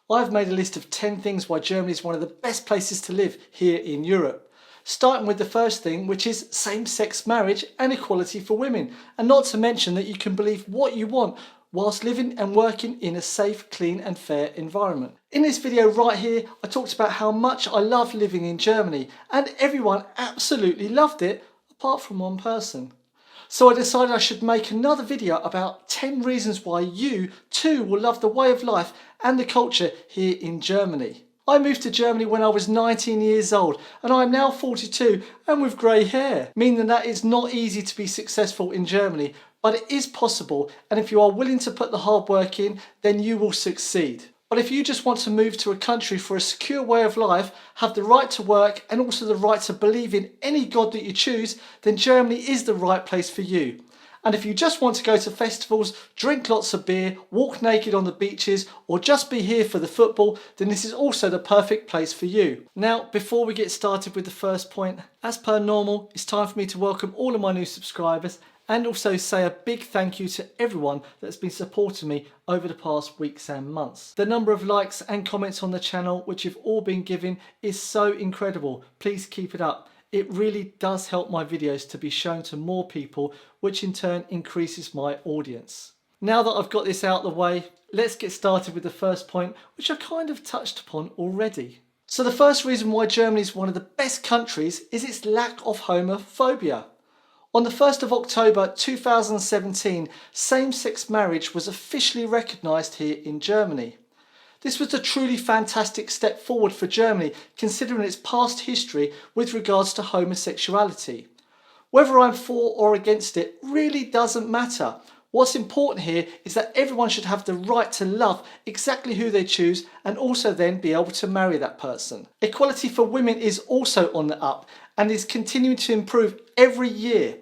I've made a list of 10 things why Germany is one of the best places to live here in Europe. Starting with the first thing, which is same-sex marriage and equality for women. And not to mention that you can believe what you want whilst living and working in a safe, clean and fair environment. In this video right here, I talked about how much I love living in Germany, and everyone absolutely loved it, apart from one person. So I decided I should make another video about 10 reasons why you too will love the way of life and the culture here in Germany. I moved to Germany when I was 19 years old and I am now 42 and with grey hair, meaning that it's not easy to be successful in Germany, but it is possible, and if you are willing to put the hard work in, then you will succeed. But if you just want to move to a country for a secure way of life, have the right to work and also the right to believe in any God that you choose, then Germany is the right place for you. And if you just want to go to festivals, drink lots of beer, walk naked on the beaches, or just be here for the football, then this is also the perfect place for you. Now, before we get started with the first point, as per normal, it's time for me to welcome all of my new subscribers and also say a big thank you to everyone that's been supporting me over the past weeks and months. The number of likes and comments on the channel, which you've all been giving, is so incredible. Please keep it up. It really does help my videos to be shown to more people, which in turn increases my audience. Now that I've got this out of the way, let's get started with the first point, which I kind of touched upon already. So the first reason why Germany is one of the best countries is its lack of homophobia. On the 1st of October 2017, same-sex marriage was officially recognised here in Germany. This was a truly fantastic step forward for Germany, considering its past history with regards to homosexuality. Whether I'm for or against it really doesn't matter. What's important here is that everyone should have the right to love exactly who they choose and also then be able to marry that person. Equality for women is also on the up and is continuing to improve every year.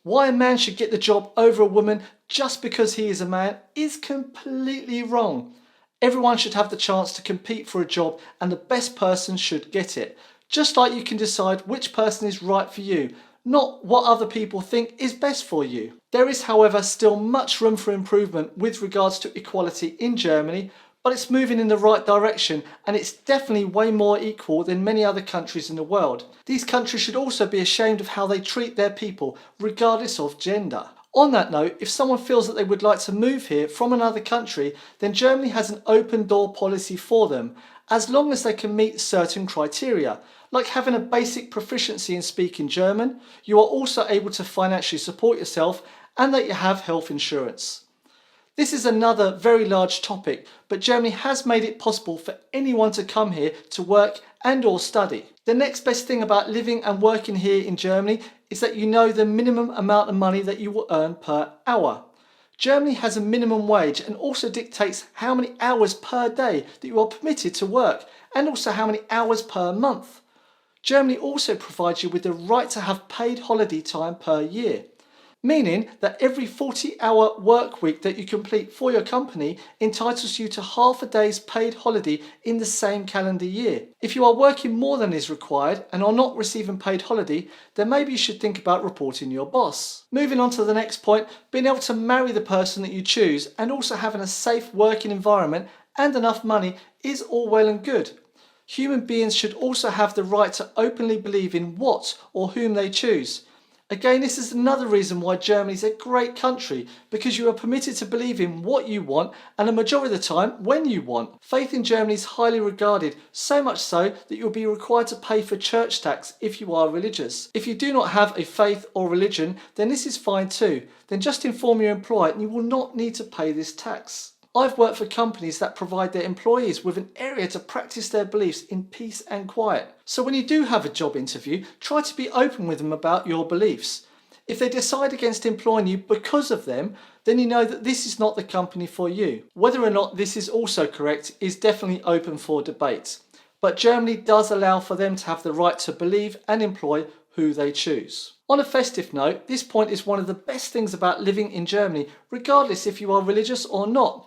Why a man should get the job over a woman just because he is a man is completely wrong. Everyone should have the chance to compete for a job and the best person should get it. Just like you can decide which person is right for you, not what other people think is best for you. There is, however, still much room for improvement with regards to equality in Germany, but it's moving in the right direction and it's definitely way more equal than many other countries in the world. These countries should also be ashamed of how they treat their people, regardless of gender. On that note, if someone feels that they would like to move here from another country, then Germany has an open door policy for them, as long as they can meet certain criteria, like having a basic proficiency in speaking German, you are also able to financially support yourself, and that you have health insurance. This is another very large topic, but Germany has made it possible for anyone to come here to work and or study. The next best thing about living and working here in Germany is that you know the minimum amount of money that you will earn per hour. Germany has a minimum wage and also dictates how many hours per day that you are permitted to work and also how many hours per month. Germany also provides you with the right to have paid holiday time per year, meaning that every 40-hour work week that you complete for your company entitles you to half a day's paid holiday in the same calendar year. If you are working more than is required and are not receiving paid holiday, then maybe you should think about reporting your boss. Moving on to the next point, being able to marry the person that you choose and also having a safe working environment and enough money is all well and good. Human beings should also have the right to openly believe in what or whom they choose. Again, this is another reason why Germany is a great country, because you are permitted to believe in what you want and a majority of the time when you want. Faith in Germany is highly regarded, so much so that you'll be required to pay for church tax if you are religious. If you do not have a faith or religion, then this is fine too. Then just inform your employer and you will not need to pay this tax. I've worked for companies that provide their employees with an area to practice their beliefs in peace and quiet. So when you do have a job interview, try to be open with them about your beliefs. If they decide against employing you because of them, then you know that this is not the company for you. Whether or not this is also correct is definitely open for debate. But Germany does allow for them to have the right to believe and employ who they choose. On a festive note, this point is one of the best things about living in Germany, regardless if you are religious or not.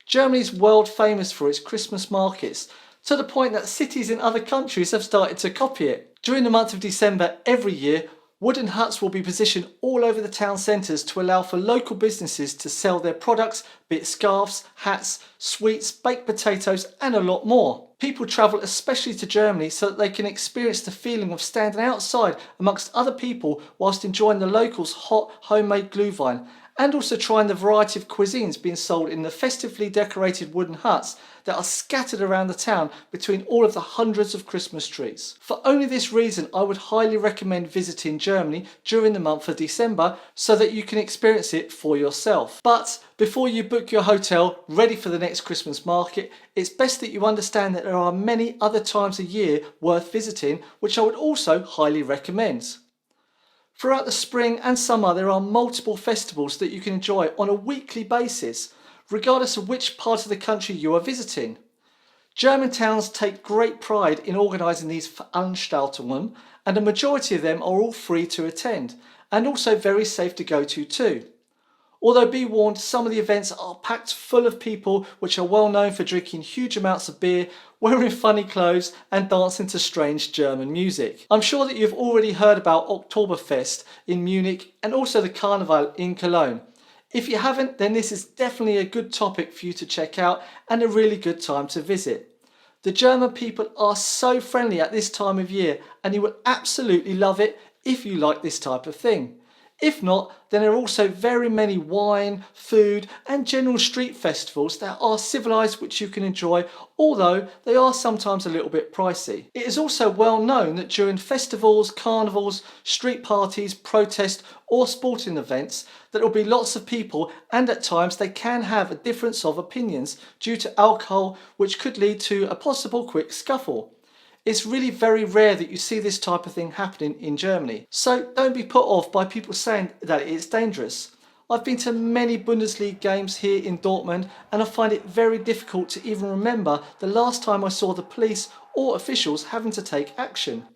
Germany is world famous for its Christmas markets, to the point that cities in other countries have started to copy it. During the month of December every year, Wooden huts will be positioned all over the town centres to allow for local businesses to sell their products, be it scarves, hats, sweets, baked potatoes and a lot more. People travel especially to Germany so that they can experience the feeling of standing outside amongst other people whilst enjoying the locals' hot homemade glühwein, and also trying the variety of cuisines being sold in the festively decorated wooden huts that are scattered around the town between all of the hundreds of Christmas trees. For only this reason, I would highly recommend visiting Germany during the month of December so that you can experience it for yourself. But before you book your hotel ready for the next Christmas market, it's best that you understand that there are many other times a year worth visiting, which I would also highly recommend. Throughout the spring and summer, there are multiple festivals that you can enjoy on a weekly basis, regardless of which part of the country you are visiting. German towns take great pride in organising these Veranstaltungen, and a majority of them are all free to attend, and also very safe to go to too. Although be warned, some of the events are packed full of people which are well known for drinking huge amounts of beer, wearing funny clothes and dancing to strange German music. I'm sure that you've already heard about Oktoberfest in Munich and also the Carnival in Cologne. If you haven't, then this is definitely a good topic for you to check out and a really good time to visit. The German people are so friendly at this time of year, and you will absolutely love it if you like this type of thing. If not, then there are also very many wine, food and general street festivals that are civilised which you can enjoy, although they are sometimes a little bit pricey. It is also well known that during festivals, carnivals, street parties, protests or sporting events that there will be lots of people, and at times they can have a difference of opinions due to alcohol, which could lead to a possible quick scuffle. It's really very rare that you see this type of thing happening in Germany, so don't be put off by people saying that it's dangerous. I've been to many Bundesliga games here in Dortmund, and I find it very difficult to even remember the last time I saw the police or officials having to take action.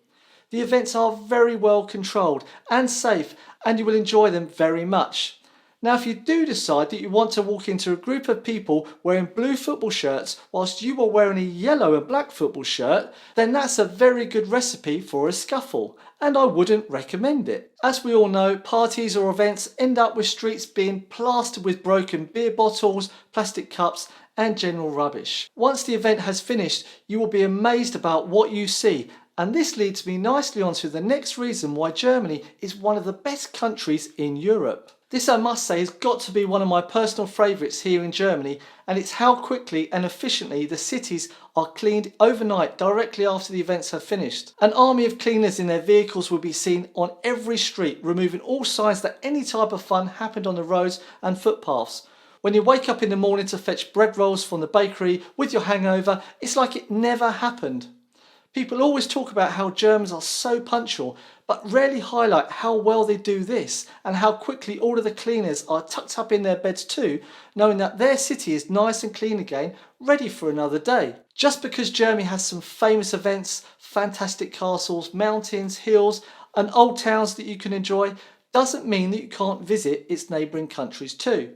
The events are very well controlled and safe, and you will enjoy them very much. Now, if you do decide that you want to walk into a group of people wearing blue football shirts whilst you are wearing a yellow and black football shirt, then that's a very good recipe for a scuffle, and I wouldn't recommend it. As we all know, parties or events end up with streets being plastered with broken beer bottles, plastic cups and general rubbish. Once the event has finished, you will be amazed about what you see, and this leads me nicely onto the next reason why Germany is one of the best countries in Europe. This, I must say, has got to be one of my personal favourites here in Germany, and it's how quickly and efficiently the cities are cleaned overnight directly after the events have finished. An army of cleaners in their vehicles will be seen on every street, removing all signs that any type of fun happened on the roads and footpaths. When you wake up in the morning to fetch bread rolls from the bakery with your hangover, it's like it never happened. People always talk about how Germans are so punctual, but rarely highlight how well they do this and how quickly all of the cleaners are tucked up in their beds too, knowing that their city is nice and clean again, ready for another day. Just because Germany has some famous events, fantastic castles, mountains, hills and old towns that you can enjoy, doesn't mean that you can't visit its neighbouring countries too.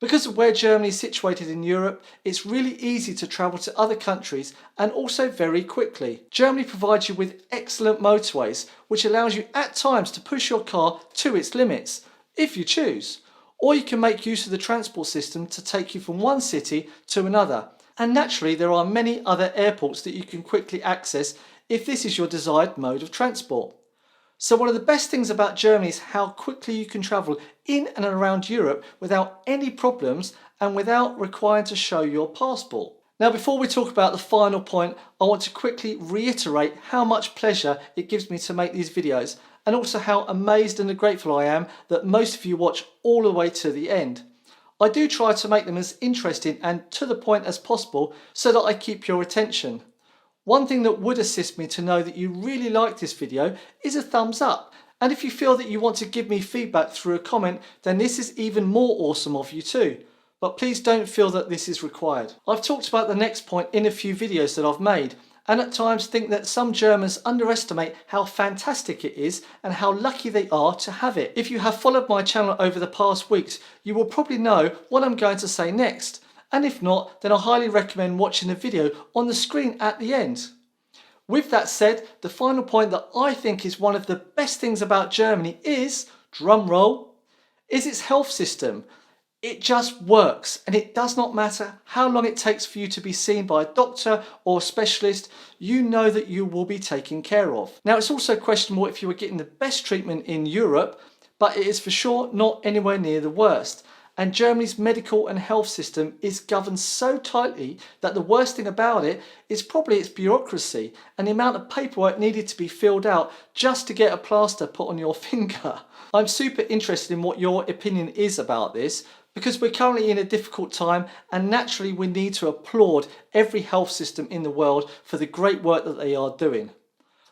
Because of where Germany is situated in Europe, it's really easy to travel to other countries, and also very quickly. Germany provides you with excellent motorways, which allows you at times to push your car to its limits, if you choose. Or you can make use of the transport system to take you from one city to another. And naturally, there are many other airports that you can quickly access if this is your desired mode of transport. So one of the best things about Germany is how quickly you can travel in and around Europe without any problems and without requiring to show your passport. Now, before we talk about the final point, I want to quickly reiterate how much pleasure it gives me to make these videos, and also how amazed and grateful I am that most of you watch all the way to the end. I do try to make them as interesting and to the point as possible so that I keep your attention. One thing that would assist me to know that you really like this video is a thumbs up, and if you feel that you want to give me feedback through a comment, then this is even more awesome of you too. But please don't feel that this is required. I've talked about the next point in a few videos that I've made, and at times think that some Germans underestimate how fantastic it is and how lucky they are to have it. If you have followed my channel over the past weeks, you will probably know what I'm going to say next. And if not, then I highly recommend watching the video on the screen at the end. With that said, the final point that I think is one of the best things about Germany is, drum roll, is its health system. It just works, and it does not matter how long it takes for you to be seen by a doctor or a specialist, you know that you will be taken care of. Now, it's also questionable if you are getting the best treatment in Europe, but it is for sure not anywhere near the worst. And Germany's medical and health system is governed so tightly that the worst thing about it is probably its bureaucracy and the amount of paperwork needed to be filled out just to get a plaster put on your finger. I'm super interested in what your opinion is about this, because we're currently in a difficult time, and naturally we need to applaud every health system in the world for the great work that they are doing.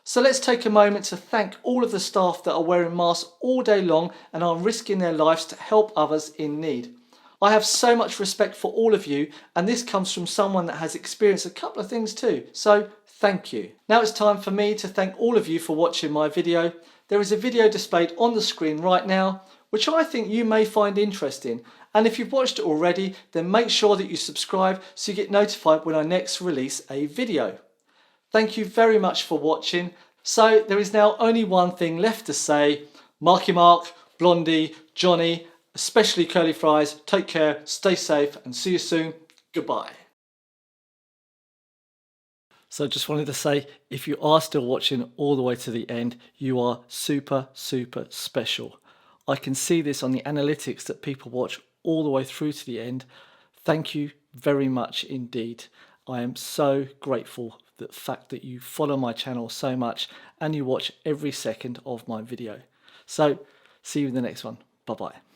So let's take a moment to thank all of the staff that are wearing masks all day long and are risking their lives to help others in need. I have so much respect for all of you, and this comes from someone that has experienced a couple of things too, so thank you. Now it's time for me to thank all of you for watching my video. There is a video displayed on the screen right now which I think you may find interesting, and if you've watched it already, then make sure that you subscribe so you get notified when I next release a video. Thank you very much for watching. So there is now only one thing left to say. Marky Mark, Blondie, Johnny, especially Curly Fries, take care, stay safe, and see you soon. Goodbye. So just wanted to say, if you are still watching all the way to the end, you are super, super special. I can see this on the analytics that people watch all the way through to the end. Thank you very much indeed. I am so grateful for the fact that you follow my channel so much and you watch every second of my video. So see you in the next one. Bye bye.